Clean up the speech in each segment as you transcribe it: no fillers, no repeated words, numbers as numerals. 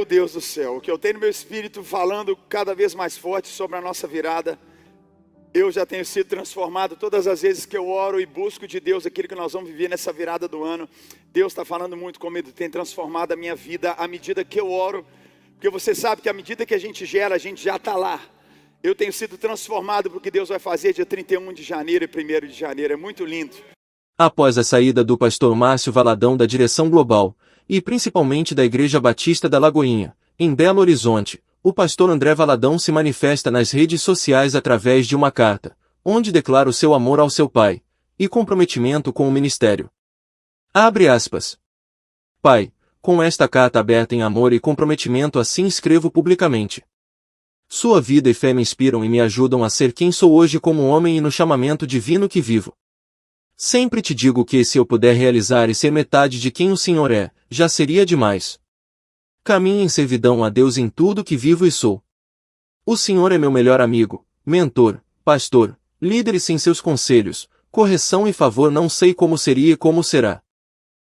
Deus do céu, o que eu tenho no meu espírito falando cada vez mais forte sobre a nossa virada. Eu já tenho sido transformado todas as vezes que eu oro e busco de Deus aquilo que nós vamos viver nessa virada do ano. Deus está falando muito comigo, tem transformado a minha vida à medida que eu oro. Porque você sabe que à medida que a gente gera, a gente já está lá. Eu tenho sido transformado porque Deus vai fazer dia 31 de janeiro e 1º de janeiro. É muito lindo. Após a saída do pastor Márcio Valadão da direção global, e principalmente da Igreja Batista da Lagoinha, em Belo Horizonte, o pastor André Valadão se manifesta nas redes sociais através de uma carta, onde declara o seu amor ao seu pai, e comprometimento com o ministério. Abre aspas. Pai, com esta carta aberta em amor e comprometimento assim escrevo publicamente. Sua vida e fé me inspiram e me ajudam a ser quem sou hoje como homem e no chamamento divino que vivo. Sempre te digo que se eu puder realizar e ser metade de quem o Senhor é, já seria demais. Caminho em servidão a Deus em tudo que vivo e sou. O Senhor é meu melhor amigo, mentor, pastor, líder e sem seus conselhos, correção e favor não sei como seria e como será.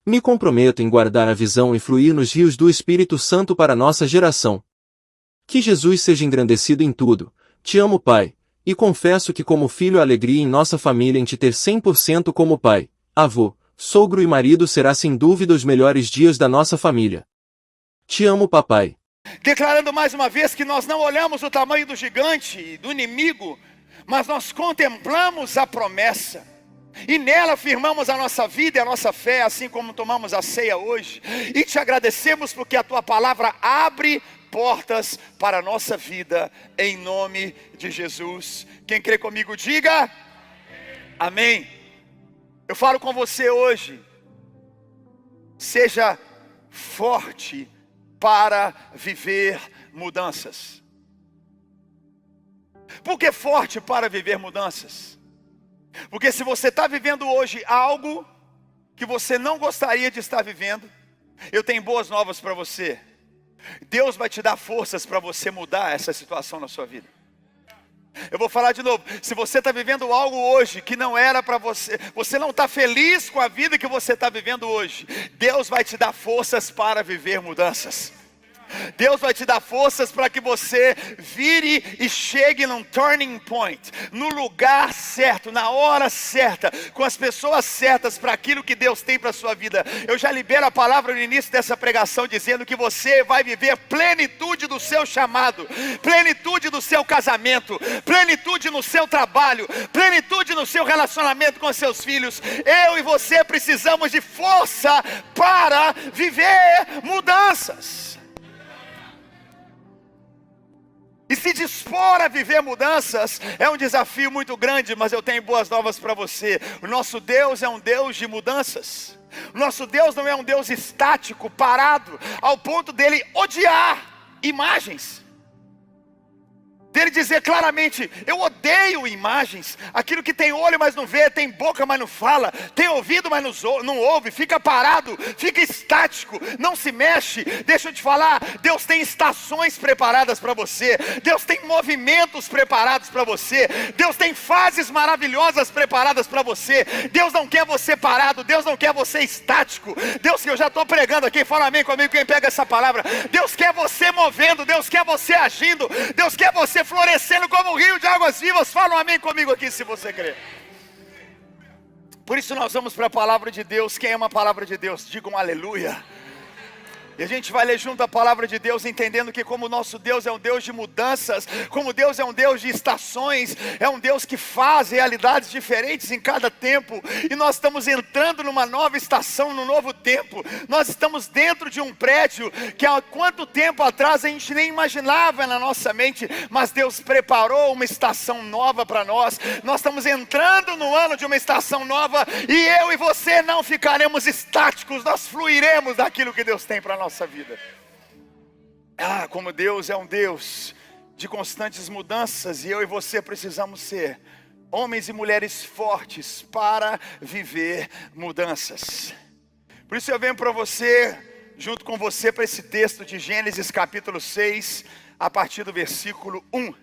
Me comprometo em guardar a visão e fluir nos rios do Espírito Santo para nossa geração. Que Jesus seja engrandecido em tudo. Te amo, Pai, e confesso que como filho a alegria em nossa família em te ter 100% como pai, avô, sogro e marido será sem dúvida os melhores dias da nossa família. Te amo, papai. Declarando mais uma vez que nós não olhamos o tamanho do gigante, do inimigo, mas nós contemplamos a promessa. E nela firmamos a nossa vida e a nossa fé, assim como tomamos a ceia hoje. E te agradecemos porque a tua palavra abre portas para a nossa vida, em nome de Jesus. Quem crê comigo, diga amém. Eu falo com você hoje. Seja forte para viver mudanças. Por que forte para viver mudanças? Porque se você está vivendo hoje algo que você não gostaria de estar vivendo, eu tenho boas novas para você. Deus vai te dar forças para você mudar essa situação na sua vida. Eu vou falar de novo. Se você está vivendo algo hoje que não era para você, você não está feliz com a vida que você está vivendo hoje, Deus vai te dar forças para viver mudanças. Deus vai te dar forças para que você vire e chegue num turning point, no lugar certo, na hora certa, com as pessoas certas para aquilo que Deus tem para a sua vida. Eu já libero a palavra no início dessa pregação dizendo que você vai viver plenitude do seu chamado, plenitude do seu casamento, plenitude no seu trabalho, plenitude no seu relacionamento com seus filhos. Eu e você precisamos de força para viver mudanças. E se dispor a viver mudanças é um desafio muito grande, mas eu tenho boas novas para você. O nosso Deus é um Deus de mudanças. O nosso Deus não é um Deus estático, parado, ao ponto dele odiar imagens. Dele dizer claramente, eu odeio imagens, aquilo que tem olho mas não vê, tem boca mas não fala, tem ouvido mas não ouve, fica parado, fica estático, não se mexe. Deixa eu te falar, Deus tem estações preparadas para você, Deus tem movimentos preparados para você, Deus tem fases maravilhosas preparadas para você. Deus não quer você parado, Deus não quer você estático. Deus, que eu já estou pregando aqui, fala amém comigo quem pega essa palavra. Deus quer você movendo, Deus quer você agindo, Deus quer você florescendo como um rio de águas vivas. Fala um amém comigo aqui se você crê. Por isso nós vamos para a palavra de Deus. Quem ama a palavra de Deus, diga um aleluia. E a gente vai ler junto a palavra de Deus, entendendo que como o nosso Deus é um Deus de mudanças, como Deus é um Deus de estações, é um Deus que faz realidades diferentes em cada tempo, e nós estamos entrando numa nova estação, num novo tempo. Nós estamos dentro de um prédio que há quanto tempo atrás a gente nem imaginava na nossa mente, mas Deus preparou uma estação nova para nós. Nós estamos entrando no ano de uma estação nova, e eu e você não ficaremos estáticos, nós fluiremos daquilo que Deus tem para nós. Nossa vida. Como Deus é um Deus de constantes mudanças, e eu e você precisamos ser homens e mulheres fortes para viver mudanças. Por isso eu venho para você, junto com você, para esse texto de Gênesis capítulo 6, a partir do versículo 1.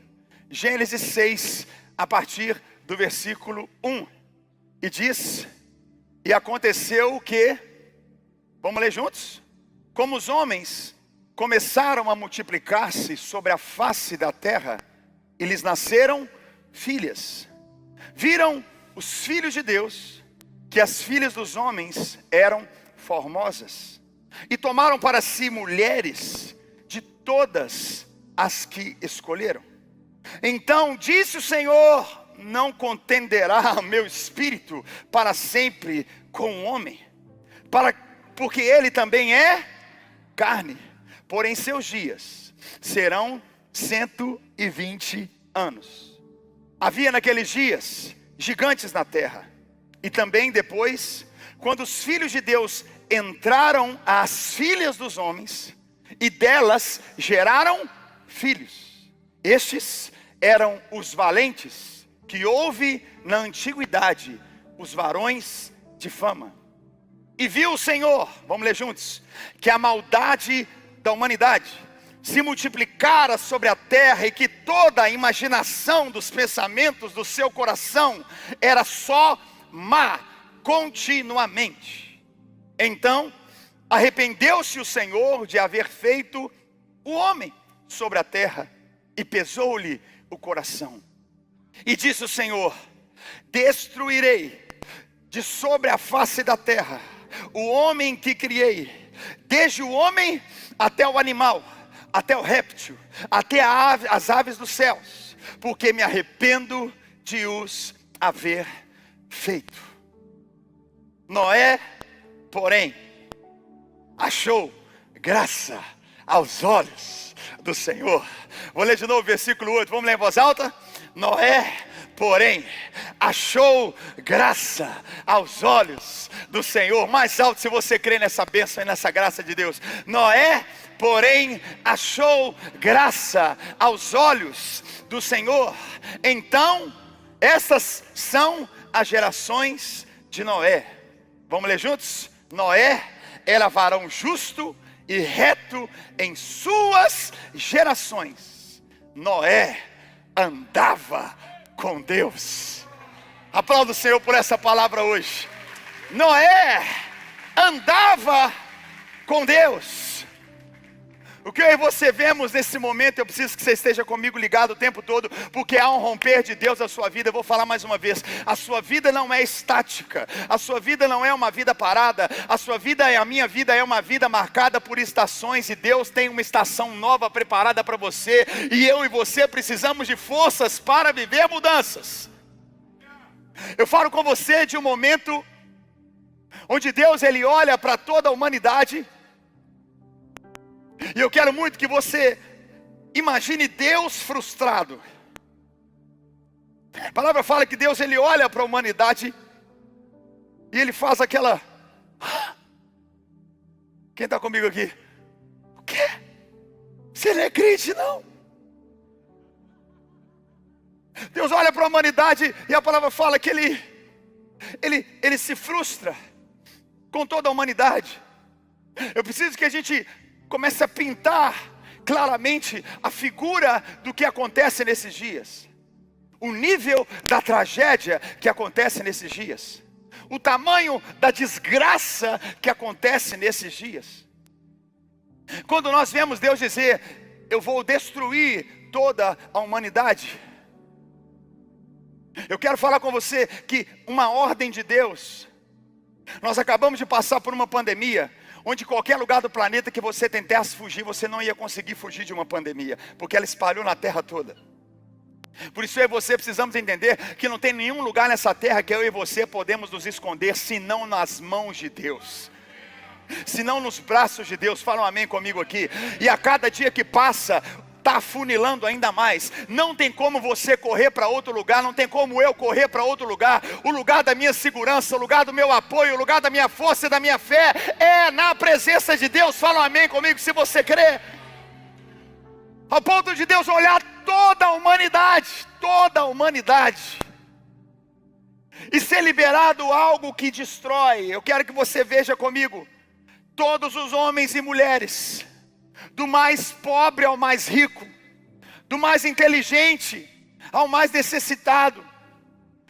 Gênesis 6, a partir do versículo 1. E diz: e aconteceu que, vamos ler juntos? Como os homens começaram a multiplicar-se sobre a face da terra, e lhes nasceram filhas. Viram os filhos de Deus que as filhas dos homens eram formosas, e tomaram para si mulheres de todas as que escolheram. Então disse o Senhor: não contenderá meu espírito para sempre com o homem, porque ele também é carne, porém seus dias serão 120 anos. Havia naqueles dias gigantes na terra, e também depois, quando os filhos de Deus entraram às filhas dos homens, e delas geraram filhos. Estes eram os valentes que houve na antiguidade, os varões de fama. E viu o Senhor, vamos ler juntos, que a maldade da humanidade se multiplicara sobre a terra, e que toda a imaginação dos pensamentos do seu coração era só má continuamente. Então arrependeu-se o Senhor de haver feito o homem sobre a terra, e pesou-lhe o coração. E disse o Senhor: destruirei de sobre a face da terra o homem que criei, desde o homem até o animal, até o réptil, até as aves dos céus, porque me arrependo de os haver feito. Noé, porém, achou graça aos olhos do Senhor. Vou ler de novo o versículo 8, vamos ler em voz alta? Noé, porém, achou graça aos olhos do Senhor. Mais alto se você crê nessa bênção e nessa graça de Deus. Noé, porém, achou graça aos olhos do Senhor. Então, essas são as gerações de Noé. Vamos ler juntos? Noé era varão justo e reto em suas gerações. Noé andava com Deus. Aplauda o Senhor por essa palavra hoje. Noé andava com Deus. O que eu e você vemos nesse momento, eu preciso que você esteja comigo ligado o tempo todo, porque há um romper de Deus na sua vida. Eu vou falar mais uma vez: a sua vida não é estática, a sua vida não é uma vida parada, a sua vida a minha vida é uma vida marcada por estações, e Deus tem uma estação nova preparada para você, e eu e você precisamos de forças para viver mudanças. Eu falo com você de um momento onde Deus ele olha para toda a humanidade. E eu quero muito que você imagine Deus frustrado. A palavra fala que Deus ele olha para a humanidade e ele faz aquela... Quem está comigo aqui? O quê? Você não é crente não? Deus olha para a humanidade e a palavra fala que ele se frustra com toda a humanidade. Eu preciso que a gente comece a pintar claramente a figura do que acontece nesses dias, o nível da tragédia que acontece nesses dias, o tamanho da desgraça que acontece nesses dias. Quando nós vemos Deus dizer: eu vou destruir toda a humanidade, eu quero falar com você que uma ordem de Deus. Nós acabamos de passar por uma pandemia, onde qualquer lugar do planeta que você tentasse fugir, você não ia conseguir fugir de uma pandemia, porque ela espalhou na terra toda. Por isso eu e você precisamos entender que não tem nenhum lugar nessa terra que eu e você podemos nos esconder, senão nas mãos de Deus, senão nos braços de Deus. Falam amém comigo aqui. E a cada dia que passa, está afunilando ainda mais. Não tem como você correr para outro lugar, não tem como eu correr para outro lugar. O lugar da minha segurança, o lugar do meu apoio, o lugar da minha força e da minha fé é na presença de Deus. Falam amém comigo se você crê. Ao ponto de Deus olhar toda a humanidade e ser liberado algo que destrói. Eu quero que você veja comigo todos os homens e mulheres, do mais pobre ao mais rico, do mais inteligente ao mais necessitado,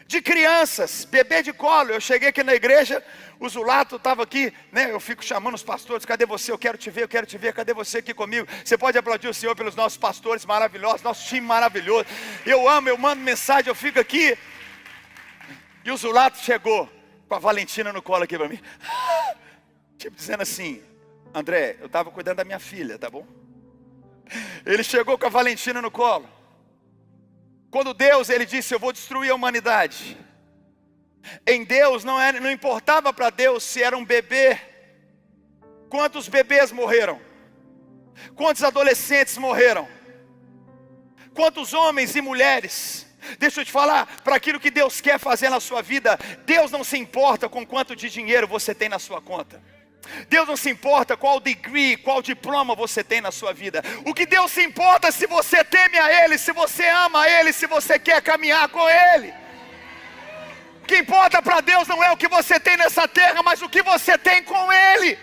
de crianças, bebê de colo. Eu cheguei aqui na igreja, o Zulato estava aqui, né? Eu fico chamando os pastores: cadê você? Eu quero te ver, eu quero te ver. Cadê você aqui comigo? Você pode aplaudir o Senhor pelos nossos pastores maravilhosos, nosso time maravilhoso. Eu amo, eu mando mensagem, eu fico aqui. E o Zulato chegou com a Valentina no colo aqui para mim, tipo dizendo assim: André, eu estava cuidando da minha filha, tá bom? Ele chegou com a Valentina no colo. Quando Deus, ele disse: eu vou destruir a humanidade. Em Deus, não importava para Deus se era um bebê. Quantos bebês morreram? Quantos adolescentes morreram? Quantos homens e mulheres? Deixa eu te falar, para aquilo que Deus quer fazer na sua vida, Deus não se importa com quanto de dinheiro você tem na sua conta. Deus não se importa qual degree, qual diploma você tem na sua vida. O que Deus se importa é se você teme a Ele, se você ama a Ele, se você quer caminhar com Ele. O que importa para Deus não é o que você tem nessa terra, mas o que você tem com Ele.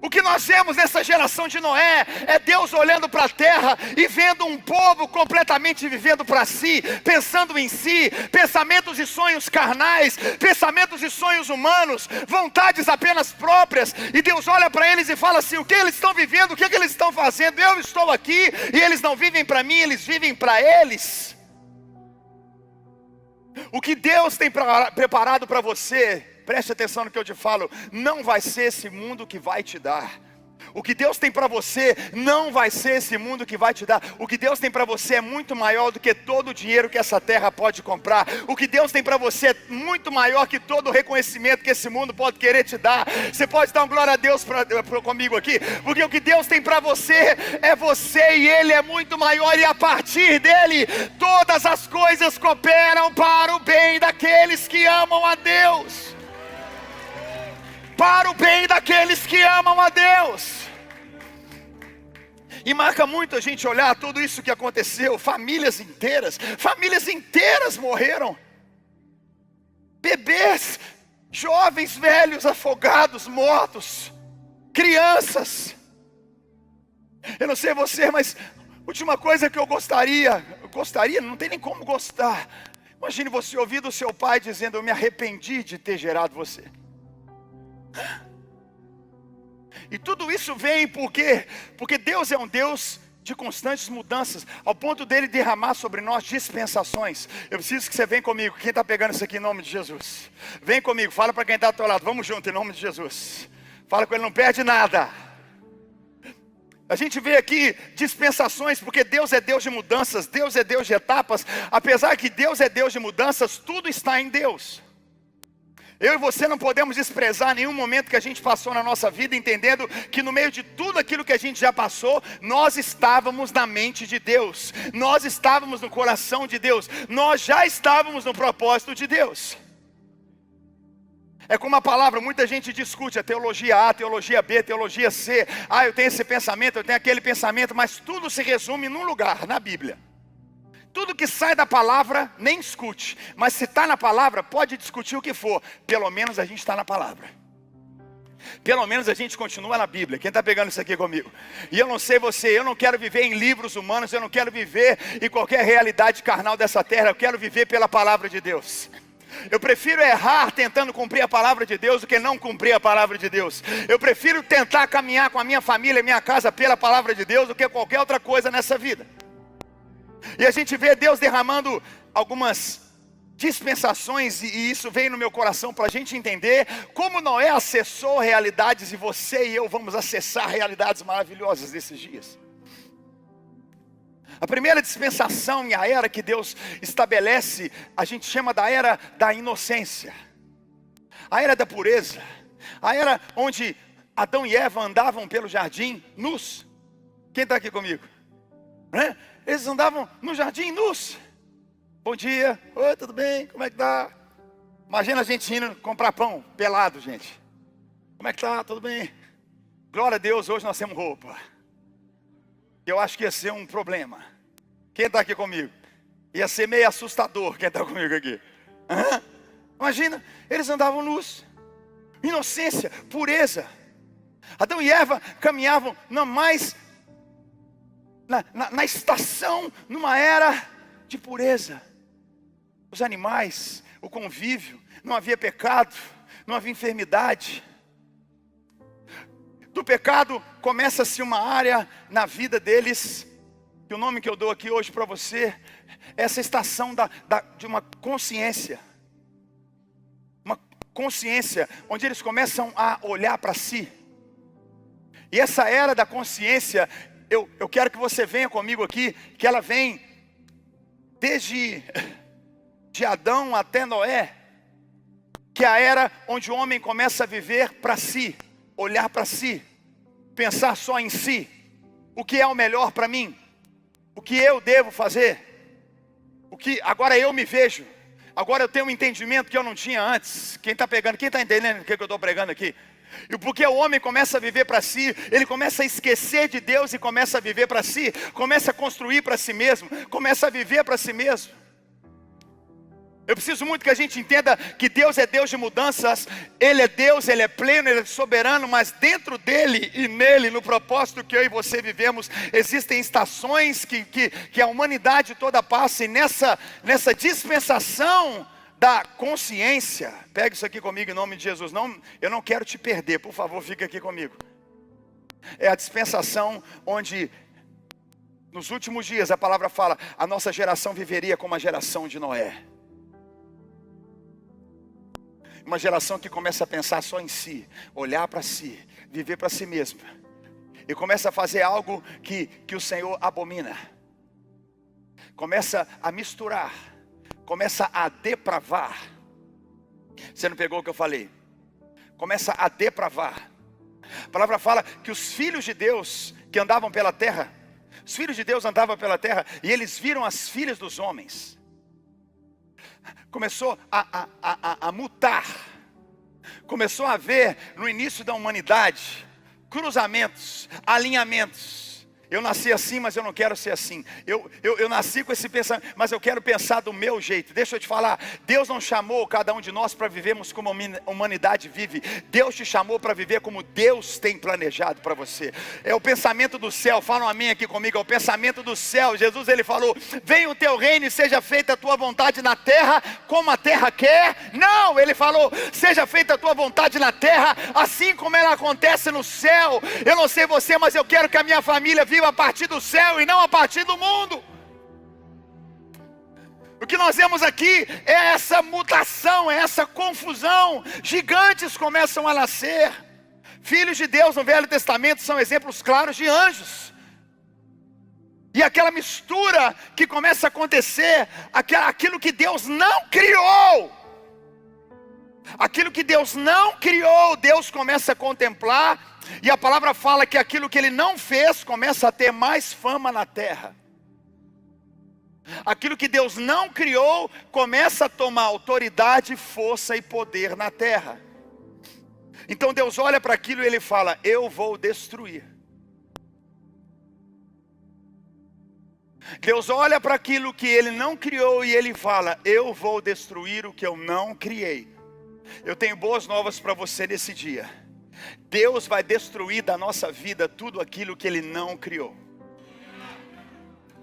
O que nós vemos nessa geração de Noé é Deus olhando para a terra e vendo um povo completamente vivendo para si, pensando em si, pensamentos e sonhos carnais, pensamentos e sonhos humanos, vontades apenas próprias. E Deus olha para eles e fala assim: o que eles estão vivendo, o que eles estão fazendo? Eu estou aqui e eles não vivem para mim, eles vivem para eles. O que Deus tem preparado para você, preste atenção no que eu te falo, não vai ser esse mundo que vai te dar. O que Deus tem para você não vai ser esse mundo que vai te dar. O que Deus tem para você é muito maior do que todo o dinheiro que essa terra pode comprar. O que Deus tem para você é muito maior que todo o reconhecimento que esse mundo pode querer te dar. Você pode dar uma glória a Deus comigo aqui, porque o que Deus tem para você é você, e Ele é muito maior, e a partir dele todas as coisas cooperam para o bem daqueles que amam a Deus. Para o bem daqueles que amam a Deus. E marca muito a gente olhar tudo isso que aconteceu. Famílias inteiras morreram. Bebês, jovens, velhos, afogados, mortos. Crianças. Eu não sei você, mas última coisa que eu gostaria, não tem nem como gostar. Imagine você ouvir do seu pai dizendo: eu me arrependi de ter gerado você. E tudo isso vem porque Deus é um Deus de constantes mudanças, ao ponto dele derramar sobre nós dispensações. Eu preciso que você venha comigo. Quem está pegando isso aqui em nome de Jesus? Vem comigo, fala para quem está ao teu lado: vamos junto em nome de Jesus. Fala com ele, não perde nada. A gente vê aqui dispensações, porque Deus é Deus de mudanças, Deus é Deus de etapas. Apesar que Deus é Deus de mudanças, tudo está em Deus. Eu e você não podemos desprezar nenhum momento que a gente passou na nossa vida, entendendo que no meio de tudo aquilo que a gente já passou, nós estávamos na mente de Deus, nós estávamos no coração de Deus, nós já estávamos no propósito de Deus. É como a palavra, muita gente discute a teologia A, a teologia B, a teologia C. Eu tenho esse pensamento, eu tenho aquele pensamento, mas tudo se resume num lugar, na Bíblia. Tudo que sai da palavra, nem discute. Mas se está na palavra, pode discutir o que for. Pelo menos a gente está na palavra. Pelo menos a gente continua na Bíblia. Quem está pegando isso aqui comigo? E eu não sei você, eu não quero viver em livros humanos, eu não quero viver em qualquer realidade carnal dessa terra. Eu quero viver pela palavra de Deus. Eu prefiro errar tentando cumprir a palavra de Deus do que não cumprir a palavra de Deus. Eu prefiro tentar caminhar com a minha família e minha casa pela palavra de Deus do que qualquer outra coisa nessa vida. E a gente vê Deus derramando algumas dispensações, e isso veio no meu coração para a gente entender como Noé acessou realidades, e você e eu vamos acessar realidades maravilhosas desses dias. A primeira dispensação e a era que Deus estabelece, a gente chama da era da inocência, a era da pureza, a era onde Adão e Eva andavam pelo jardim nus. Quem está aqui comigo? Eles andavam no jardim nus. Bom dia, oi, tudo bem? Como é que tá? Imagina a gente indo comprar pão pelado, gente. Como é que tá? Tudo bem? Glória a Deus, hoje nós temos roupa. Eu acho que ia ser um problema. Quem está aqui comigo? Ia ser meio assustador. Quem está comigo aqui? Imagina, eles andavam nus. Inocência, pureza. Adão e Eva caminhavam na estação, numa era de pureza. os animais, o convívio, não havia pecado, não havia enfermidade. Do pecado começa-se uma área na vida deles, que o nome que eu dou aqui hoje para você, é essa estação de uma consciência. Uma consciência onde eles começam a olhar para si. E essa era da consciência, eu quero que você venha comigo aqui, que ela vem desde de Adão até Noé, que é a era onde o homem começa a viver para si, olhar para si, pensar só em si, o que é o melhor para mim, o que eu devo fazer, o que agora eu me vejo, agora eu tenho um entendimento que eu não tinha antes. Quem está pegando, quem está entendendo o que eu estou pregando aqui? E porque o homem começa a viver para si, ele começa a esquecer de Deus e começa a viver para si, começa a construir para si mesmo, começa a viver para si mesmo. Eu preciso muito que a gente entenda que Deus é Deus de mudanças. Ele é Deus, Ele é pleno, Ele é soberano. Mas dentro dele e nele, no propósito que eu e você vivemos, existem estações que a humanidade toda passa. E nessa dispensação da consciência, pega isso aqui comigo em nome de Jesus. Eu não quero te perder, por favor, fica aqui comigo. É a dispensação onde nos últimos dias a palavra fala, a nossa geração viveria como a geração de Noé. Uma geração que começa a pensar só em si, olhar para si, viver para si mesma. E começa a fazer algo que o Senhor abomina. Começa a misturar, começa a depravar. Você não pegou o que eu falei? Começa a depravar. A palavra fala que os filhos de Deus que andavam pela terra, os filhos de Deus andavam pela terra e eles viram as filhas dos homens. Começou a mutar. Começou a haver no início da humanidade cruzamentos, alinhamentos. Eu nasci assim, mas eu não quero ser assim. Eu nasci com esse pensamento, mas eu quero pensar do meu jeito. Deixa eu te falar, Deus não chamou cada um de nós para vivermos como a humanidade vive. Deus te chamou para viver como Deus tem planejado para você. É o pensamento do céu, fala um amém aqui comigo, é o pensamento do céu. Jesus ele falou, venha o teu reino e seja feita a tua vontade na terra, como a terra quer. Não, ele falou, seja feita a tua vontade na terra, assim como ela acontece no céu. Eu não sei você, mas eu quero que a minha família viva a partir do céu e não a partir do mundo. O que nós vemos aqui é essa mutação, é essa confusão. Gigantes começam a nascer. Filhos de Deus no Velho Testamento são exemplos claros de anjos. E aquela mistura que começa a acontecer, aquilo que Deus não criou. Aquilo que Deus não criou, Deus começa a contemplar. E a palavra fala que aquilo que Ele não fez começa a ter mais fama na terra. Aquilo que Deus não criou começa a tomar autoridade, força e poder na terra. Então Deus olha para aquilo e Ele fala, eu vou destruir. Deus olha para aquilo que Ele não criou e Ele fala, eu vou destruir o que eu não criei. Eu tenho boas novas para você nesse dia. Deus vai destruir da nossa vida tudo aquilo que Ele não criou.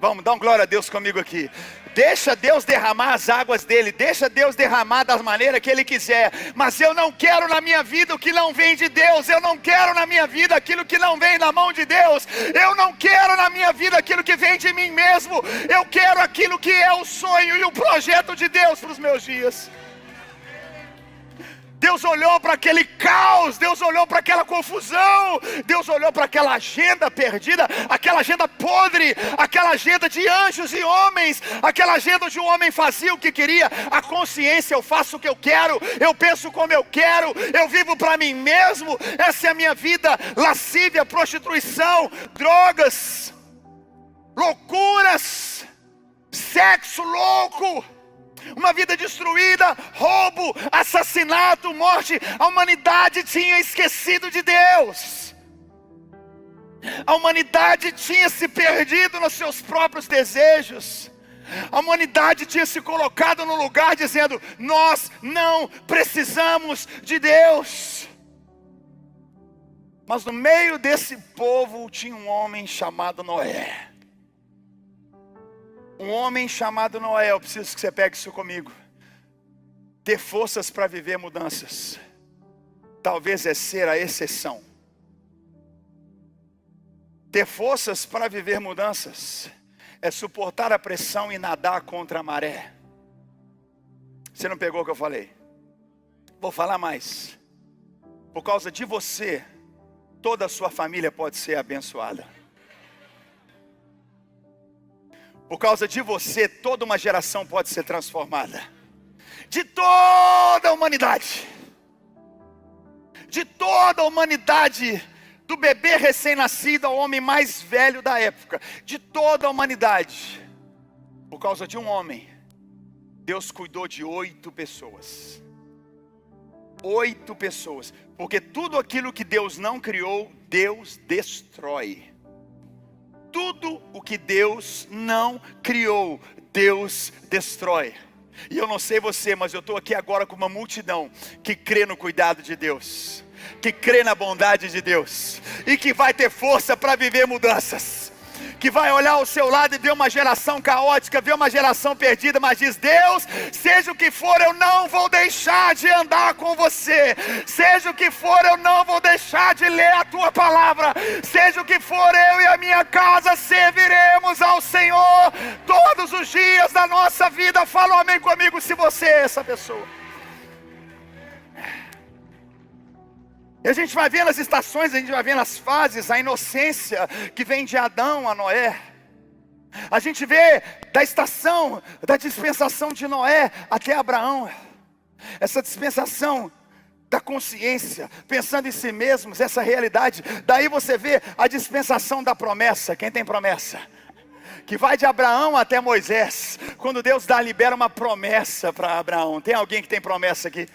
Vamos, dá um glória a Deus comigo aqui. Deixa Deus derramar as águas dele, deixa Deus derramar da maneira que Ele quiser. Mas eu não quero na minha vida o que não vem de Deus. Eu não quero na minha vida aquilo que não vem da mão de Deus. Eu não quero na minha vida aquilo que vem de mim mesmo. Eu quero aquilo que é o sonho e o projeto de Deus para os meus dias. Deus olhou para aquele caos, Deus olhou para aquela confusão, Deus olhou para aquela agenda perdida, aquela agenda podre, aquela agenda de anjos e homens, aquela agenda onde o homem fazia o que queria, a consciência, eu faço o que eu quero, eu penso como eu quero, eu vivo para mim mesmo, essa é a minha vida, lascívia, prostituição, drogas, loucuras, sexo louco, uma vida destruída, roubo, assassinato, morte. A humanidade tinha esquecido de Deus. A humanidade tinha se perdido nos seus próprios desejos. A humanidade tinha se colocado no lugar dizendo, nós não precisamos de Deus. Mas no meio desse povo tinha um homem chamado Noé. Um Um homem chamado Noé, eu preciso que você pegue isso comigo. Ter forças para viver mudanças, talvez é ser a exceção. Ter forças para viver mudanças é suportar a pressão e nadar contra a maré. Você não pegou o que eu falei? Vou falar mais. Por causa de você, toda a sua família pode ser abençoada. Por causa de você, toda uma geração pode ser transformada. De toda a humanidade. De toda a humanidade. Do bebê recém-nascido ao homem mais velho da época. De toda a humanidade. Por causa de um homem, Deus cuidou de 8 pessoas. 8 pessoas. Porque tudo aquilo que Deus não criou, Deus destrói. Tudo o que Deus não criou, Deus destrói. E eu não sei você, mas eu estou aqui agora com uma multidão que crê no cuidado de Deus, que crê na bondade de Deus, e que vai ter força para viver mudanças, que vai olhar ao seu lado e ver uma geração caótica, ver uma geração perdida, mas diz: Deus, seja o que for, eu não vou deixar de andar com você, seja o que for, eu não vou deixar de ler a tua palavra, seja o que for, eu e a minha casa serviremos ao Senhor todos os dias da nossa vida. Fala um amém comigo se você é essa pessoa. E a gente vai vendo as estações, a gente vai vendo as fases, a inocência que vem de Adão a Noé. A gente vê da estação, da dispensação de Noé até Abraão. Essa dispensação da consciência, pensando em si mesmos, essa realidade. Daí você vê a dispensação da promessa. Quem tem promessa? Que vai de Abraão até Moisés. Quando Deus libera uma promessa para Abraão. Tem alguém que tem promessa aqui?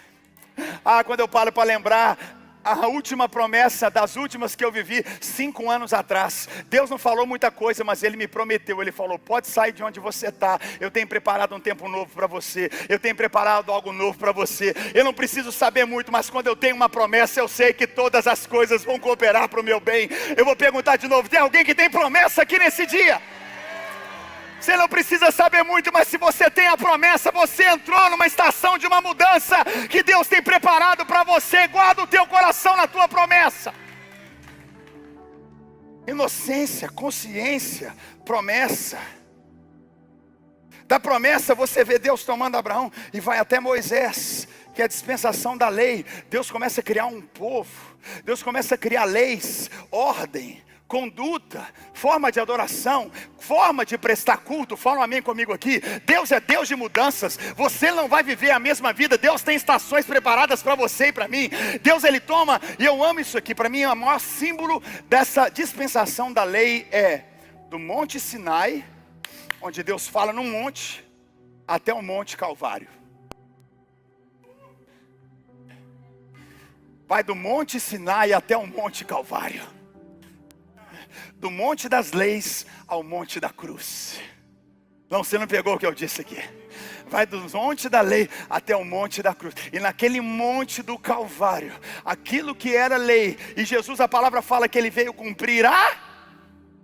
Quando eu paro para lembrar a última promessa das últimas que eu vivi 5 anos atrás. Deus não falou muita coisa, mas Ele me prometeu. Ele falou: pode sair de onde você está. Eu tenho preparado um tempo novo para você. Eu tenho preparado algo novo para você. Eu não preciso saber muito, mas quando eu tenho uma promessa, eu sei que todas as coisas vão cooperar para o meu bem. Eu vou perguntar de novo: tem alguém que tem promessa aqui nesse dia? Você não precisa saber muito, mas se você tem a promessa, você entrou numa estação de uma mudança que Deus tem preparado para você. Guarda o teu coração na tua promessa. Inocência, consciência, promessa. Da promessa você vê Deus tomando Abraão e vai até Moisés, que é a dispensação da lei. Deus começa a criar um povo. Deus começa a criar leis, ordem, conduta, forma de adoração, forma de prestar culto. Fala um amém comigo aqui. Deus é Deus de mudanças. Você não vai viver a mesma vida. Deus tem estações preparadas para você e para mim. Deus, Ele toma, e eu amo isso aqui. Para mim, o maior símbolo dessa dispensação da lei é do Monte Sinai, onde Deus fala num monte, até o Monte Calvário. Vai do Monte Sinai até o Monte Calvário. Do monte das leis ao monte da cruz. Não, você não pegou o que eu disse aqui. Vai do monte da lei até o monte da cruz. E naquele monte do Calvário, aquilo que era lei, e Jesus, a palavra fala que Ele veio cumprir a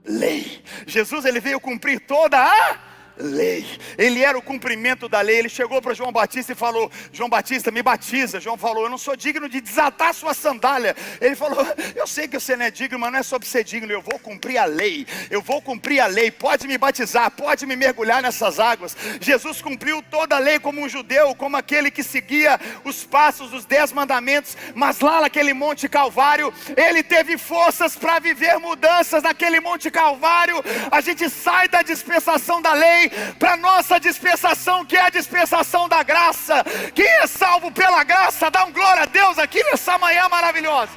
lei. Jesus, Ele veio cumprir toda a lei. Ele era o cumprimento da lei. Ele chegou para João Batista e falou: João Batista, me batiza. João falou: eu não sou digno de desatar sua sandália. Ele falou: eu sei que você não é digno, mas não é sobre ser digno. Eu vou cumprir a lei. Eu vou cumprir a lei. Pode me batizar, pode me mergulhar nessas águas. Jesus cumpriu toda a lei como um judeu, como aquele que seguia os passos dos 10 mandamentos. Mas lá naquele Monte Calvário, Ele teve forças para viver mudanças. Naquele Monte Calvário, a gente sai da dispensação da lei para nossa dispensação, que é a dispensação da graça. Quem é salvo pela graça, dá um glória a Deus aqui nessa manhã maravilhosa.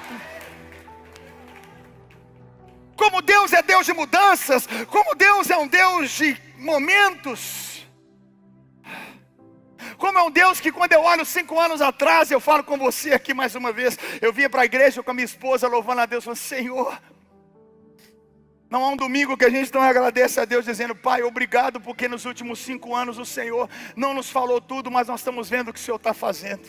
Como Deus é Deus de mudanças, como Deus é um Deus de momentos, como é um Deus que quando eu olho 5 anos atrás, eu falo com você aqui mais uma vez, eu vinha para a igreja com a minha esposa louvando a Deus, falando: Senhor, não há um domingo que a gente não agradece a Deus dizendo: Pai, obrigado, porque nos últimos 5 anos o Senhor não nos falou tudo, mas nós estamos vendo o que o Senhor está fazendo.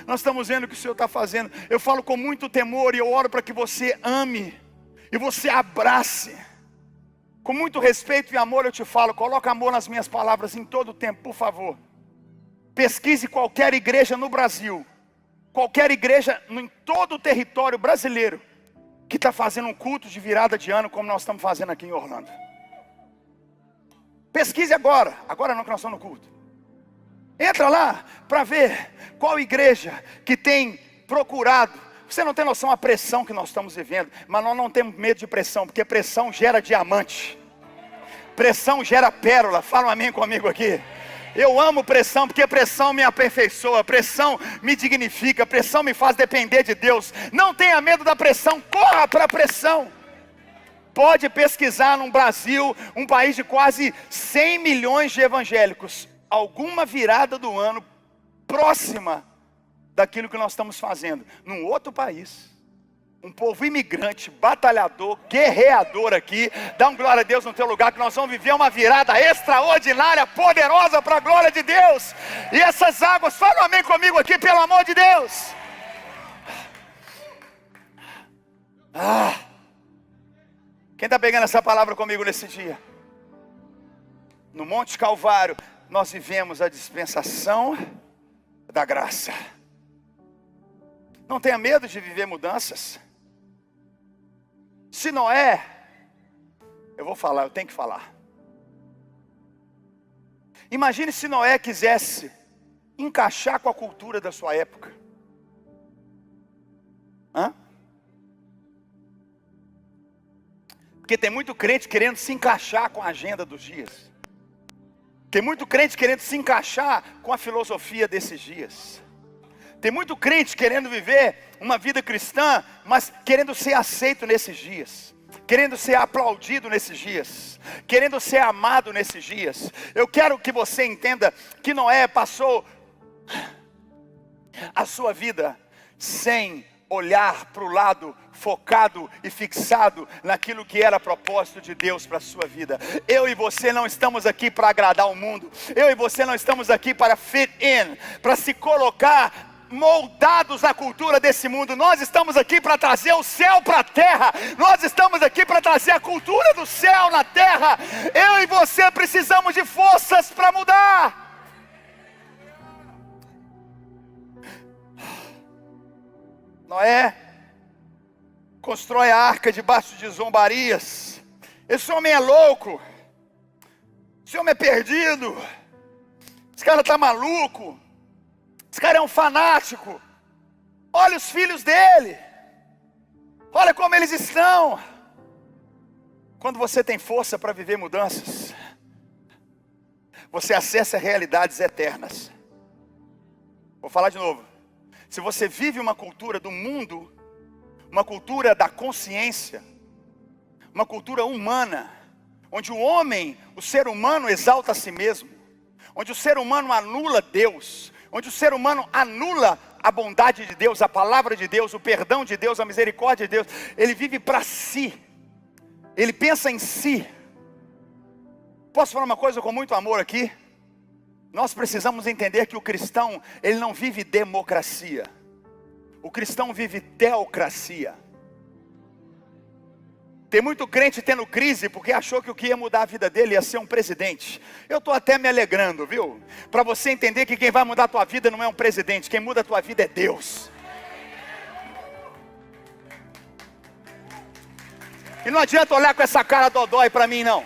Nós estamos vendo o que o Senhor está fazendo. Eu falo com muito temor e eu oro para que você ame e você abrace Com muito respeito e amor eu te falo, coloca amor nas minhas palavras em todo o tempo, por favor. Pesquise qualquer igreja no Brasil, qualquer igreja em todo o território brasileiro, que está fazendo um culto de virada de ano, como nós estamos fazendo aqui em Orlando. Pesquise agora não que nós estamos no culto. Entra lá para ver qual igreja que tem procurado. Você não tem noção da pressão que nós estamos vivendo, mas nós não temos medo de pressão, porque pressão gera diamante, pressão gera pérola. Fala um amém comigo aqui. Eu amo pressão, porque pressão me aperfeiçoa, pressão me dignifica, pressão me faz depender de Deus. Não tenha medo da pressão, corra para a pressão. Pode pesquisar no Brasil, um país de quase 100 milhões de evangélicos, alguma virada do ano próxima daquilo que nós estamos fazendo, num outro país. Um povo imigrante, batalhador, guerreador aqui. Dá um glória a Deus no teu lugar, que nós vamos viver uma virada extraordinária, poderosa para a glória de Deus. E essas águas, fala um amém comigo aqui, pelo amor de Deus. Quem está pegando essa palavra comigo nesse dia? No Monte Calvário, nós vivemos a dispensação da graça. Não tenha medo de viver mudanças. Se Noé, eu vou falar, eu tenho que falar. Imagine se Noé quisesse encaixar com a cultura da sua época. Porque tem muito crente querendo se encaixar com a agenda dos dias. Tem muito crente querendo se encaixar com a filosofia desses dias. Tem muito crente querendo viver uma vida cristã, mas querendo ser aceito nesses dias, querendo ser aplaudido nesses dias, querendo ser amado nesses dias. Eu quero que você entenda que Noé passou a sua vida sem olhar para o lado, focado e fixado naquilo que era propósito de Deus para a sua vida. Eu e você não estamos aqui para agradar o mundo. Eu e você não estamos aqui para fit in, para se colocar moldados à cultura desse mundo. Nós estamos aqui para trazer o céu para a terra. Nós estamos aqui para trazer a cultura do céu na terra. Eu e você precisamos de forças para mudar. Noé constrói a arca debaixo de zombarias. Esse homem é louco. Esse homem é perdido. Esse cara está maluco. Esse cara é um fanático. Olha os filhos dele. Olha como eles estão. Quando você tem força para viver mudanças, você acessa realidades eternas. Vou falar de novo. Se você vive uma cultura do mundo, uma cultura da consciência, uma cultura humana, onde o homem, o ser humano exalta a si mesmo, onde o ser humano anula Deus, onde o ser humano anula a bondade de Deus, a palavra de Deus, o perdão de Deus, a misericórdia de Deus, ele vive para si, ele pensa em si. Posso falar uma coisa com muito amor aqui? Nós precisamos entender que o cristão, ele não vive democracia. O cristão vive teocracia. Tem muito crente tendo crise porque achou que o que ia mudar a vida dele ia ser um presidente. Eu estou até me alegrando, viu? Para você entender que quem vai mudar a tua vida não é um presidente. Quem muda a tua vida é Deus. E não adianta olhar com essa cara dodói para mim, não.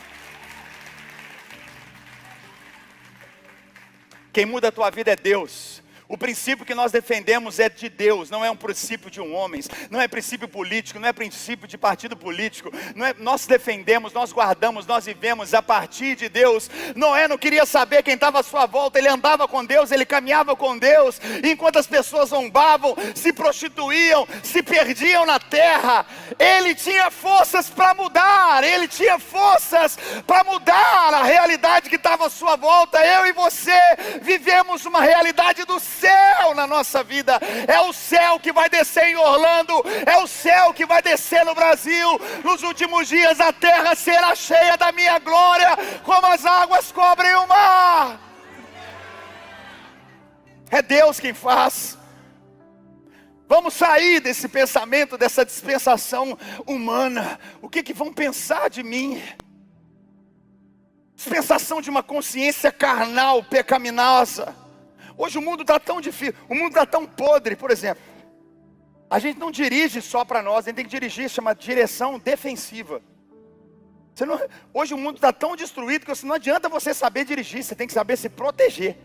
Quem muda a tua vida é Deus. O princípio que nós defendemos é de Deus, não é um princípio de um homem, não é princípio político, não é princípio de partido político, não é, nós defendemos, nós guardamos, nós vivemos a partir de Deus. Noé não queria saber quem estava à sua volta, ele andava com Deus, ele caminhava com Deus, enquanto as pessoas zombavam, se prostituíam, se perdiam na terra, ele tinha forças para mudar, ele tinha forças para mudar a realidade que estava à sua volta. Eu e você vivemos uma realidade do céu na nossa vida. É o céu que vai descer em Orlando, é o céu que vai descer no Brasil. Nos últimos dias a terra será cheia da minha glória, como as águas cobrem o mar. É Deus quem faz. Vamos sair desse pensamento, dessa dispensação humana. O que vão pensar de mim? Dispensação de uma consciência carnal, pecaminosa. Hoje o mundo está tão difícil, o mundo está tão podre. Por exemplo, a gente não dirige só para nós, a gente tem que dirigir, chama direção defensiva. Hoje o mundo está tão destruído que não adianta você saber dirigir, você tem que saber se proteger.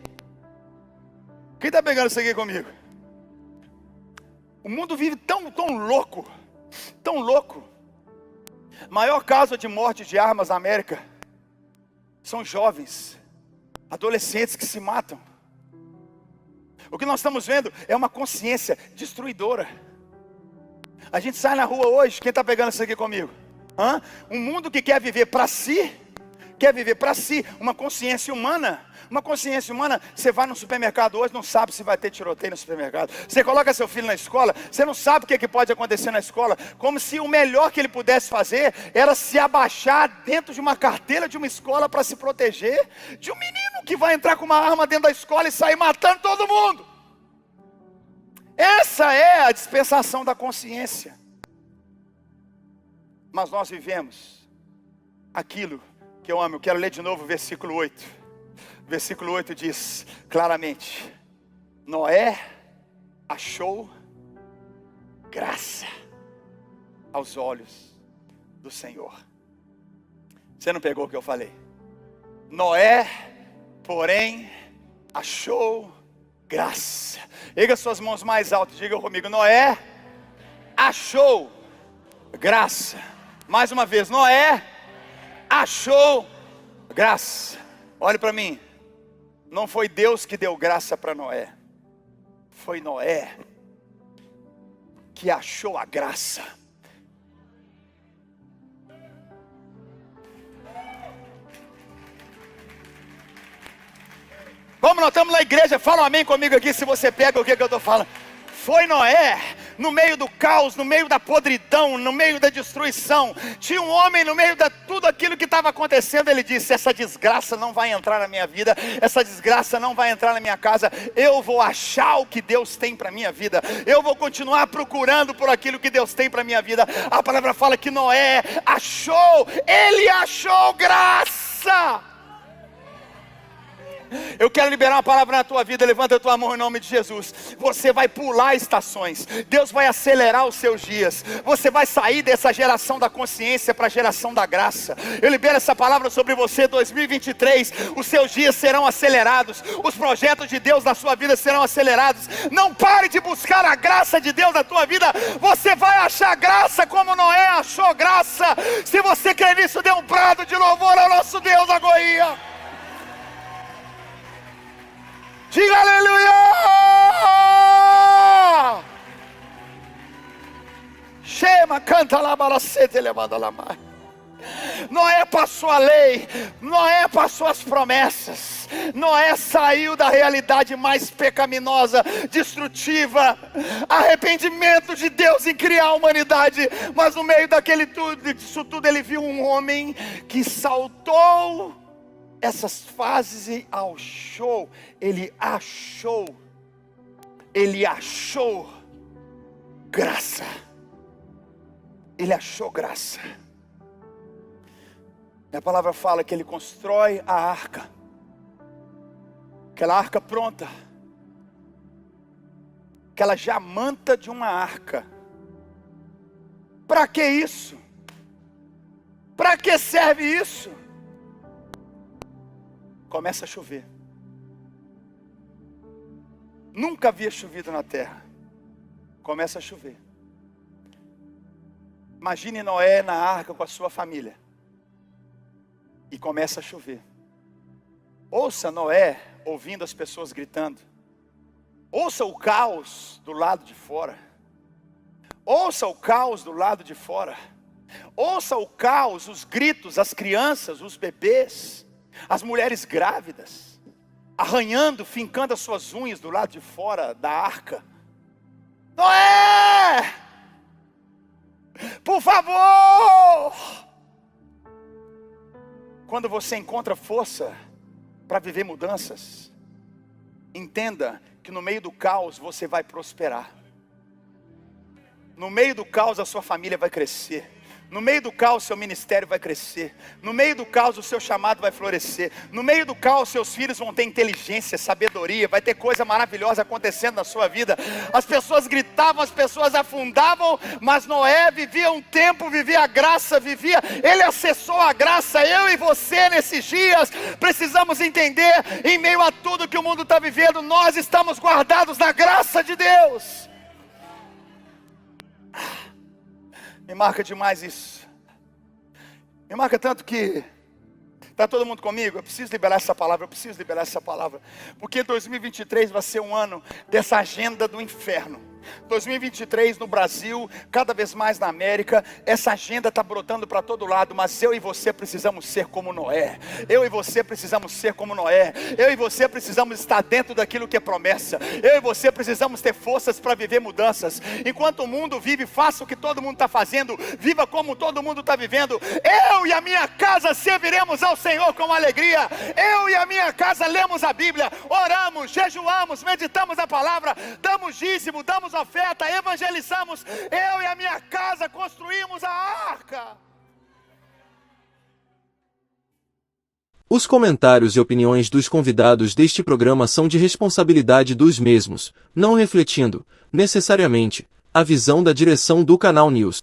Quem está pegando isso aqui comigo? O mundo vive tão louco, tão louco. Maior causa de morte de armas na América são jovens, adolescentes que se matam. O que nós estamos vendo é uma consciência destruidora. A gente sai na rua hoje, quem está pegando isso aqui comigo? Um mundo que quer viver para si, uma consciência humana. Uma consciência humana, você vai no supermercado hoje, não sabe se vai ter tiroteio no supermercado. Você coloca seu filho na escola, você não sabe o que pode acontecer na escola. Como se o melhor que ele pudesse fazer era se abaixar dentro de uma carteira de uma escola para se proteger de um menino que vai entrar com uma arma dentro da escola e sair matando todo mundo. Essa é a dispensação da consciência. Mas nós vivemos aquilo que eu amo. Eu quero ler de novo o versículo 8. Versículo 8 diz claramente: Noé achou graça aos olhos do Senhor. Você não pegou o que eu falei? Noé, porém, achou graça. Erga suas mãos mais altas, diga comigo: Noé achou graça. Mais uma vez, Noé achou graça. Olhe para mim. Não foi Deus que deu graça para Noé. Foi Noé que achou a graça. Vamos, nós estamos na igreja. Fala um amém comigo aqui se você pega o que eu estou falando. Foi Noé, no meio do caos, no meio da podridão, no meio da destruição. Tinha um homem no meio de tudo aquilo que estava acontecendo. Ele disse: essa desgraça não vai entrar na minha vida, essa desgraça não vai entrar na minha casa. Eu vou achar o que Deus tem para a minha vida. Eu vou continuar procurando por aquilo que Deus tem para a minha vida. A palavra fala que Noé achou, ele achou graça. Eu quero liberar uma palavra na tua vida. Levanta a tua mão em nome de Jesus. Você vai pular estações. Deus vai acelerar os seus dias. Você vai sair dessa geração da consciência para a geração da graça. Eu libero essa palavra sobre você. 2023, os seus dias serão acelerados. Os projetos de Deus na sua vida serão acelerados. Não pare de buscar a graça de Deus na tua vida. Você vai achar graça como Noé achou graça. Se você crê nisso, dê um brado de louvor ao nosso Deus agora. Diga aleluia! Chama, canta lá, balacete, levanta lá mais. Noé passou a lei, Noé passou as promessas. Noé saiu da realidade mais pecaminosa, destrutiva, arrependimento de Deus em criar a humanidade. Mas no meio disso tudo ele viu um homem que saltou essas fases e ele achou graça. Ele achou graça. E a palavra fala que ele constrói a arca. Aquela arca pronta. Aquela jamanta de uma arca. Para que isso? Para que serve isso? Começa a chover. Nunca havia chovido na terra. Começa a chover. Imagine Noé na arca com a sua família. E começa a chover. Ouça Noé ouvindo as pessoas gritando. Ouça o caos do lado de fora. Ouça o caos do lado de fora. Ouça o caos, os gritos, as crianças, os bebês, as mulheres grávidas, arranhando, fincando as suas unhas do lado de fora da arca. Noé! Por favor! Quando você encontra força para viver mudanças, entenda que no meio do caos você vai prosperar. No meio do caos a sua família vai crescer. No meio do caos, seu ministério vai crescer. No meio do caos, o seu chamado vai florescer. No meio do caos, seus filhos vão ter inteligência, sabedoria. Vai ter coisa maravilhosa acontecendo na sua vida. As pessoas gritavam, as pessoas afundavam, mas Noé vivia um tempo, vivia a graça, ele acessou a graça. Eu e você nesses dias precisamos entender, em meio a tudo que o mundo está vivendo, nós estamos guardados na graça de Deus. Me marca demais isso. Me marca tanto que... Está todo mundo comigo? Eu preciso liberar essa palavra. Porque 2023 vai ser um ano dessa agenda do inferno. 2023 no Brasil, cada vez mais na América, essa agenda está brotando para todo lado, mas eu e você precisamos ser como Noé. Eu e você precisamos estar dentro daquilo que é promessa. Eu e você precisamos ter forças para viver mudanças. Enquanto o mundo vive, faça o que todo mundo está fazendo, viva como todo mundo está vivendo. Eu e a minha casa serviremos ao Senhor com alegria. Eu e a minha casa lemos a Bíblia, oramos, jejuamos, meditamos a palavra, damos dízimo, damos oferta, evangelizamos. Eu e a minha casa construímos a arca. Os comentários e opiniões dos convidados deste programa são de responsabilidade dos mesmos, não refletindo, necessariamente, a visão da direção do Canal News.